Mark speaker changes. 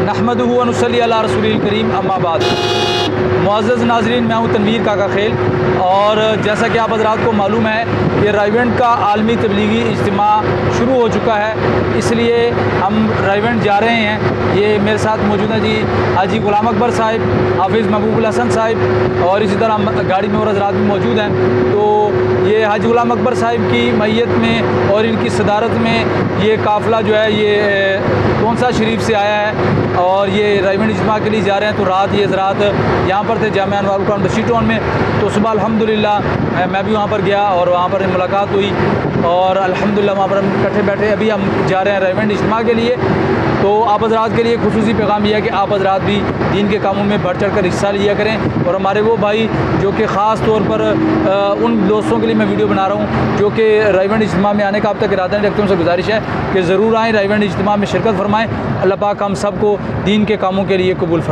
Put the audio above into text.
Speaker 1: नहमदुहु व नुसल्ली अला रसूलिल करीम अम्मा बाद। मुअज़्ज़ज़ नाज़रीन, मैं हूँ तनवीर काका खेल, और जैसा कि आप हज़रात को मालूम है कि रायवेंड का आलमी तबलीगी इज्तिमा शुरू हो चुका है, इसलिए हम रायवेंड जा रहे हैं। ये मेरे साथ मौजूद हैं जी हाजी गुलाम अकबर साहिब, हाफिज़ महबूबुल हसन साहिब, और इसी तरह गाड़ी में और हज़रात भी मौजूद हैं। तो ये हाजी गुलाम अकबर साहिब की मैयत में और इनकी सदारत में ये काफ़िला जो है ये कौनसा शरीफ से आया है, और ये रायवेंड इज्तिमा के लिए जा रहे हैं। तो रात ये हज़रात यहाँ पर थे जामिया अनवारुल कुरान रशीद टाउन में। तो सुबह अल्हम्दुलिल्लाह मैं भी वहाँ पर गया और वहाँ पर मुलाकात हुई, और अल्हम्दुलिल्लाह वहाँ पर हम इकट्ठे बैठे। अभी हम जा रहे हैं रायवेंड इज्तिमा के लिए। तो आप हज़रात के लिए खुसूसी पैगाम यह है कि आप हज़रात भी दीन के कामों में बढ़ चढ़ कर हिस्सा लिया करें। और हमारे वो भाई जो कि ख़ास तौर पर उन दोस्तों के लिए मैं वीडियो बना रहा हूँ जो कि रायवेंड इज्तिमा में आने का अब तक इरादा नहीं रखते, उनसे गुजारिश है कि ज़रूर आएँ, रायवेंड इज्तिमा में शिरकत फरमाएँ। अल्लाह पाक हम सबको दीन के कामों के लिए कबूल फरमाए।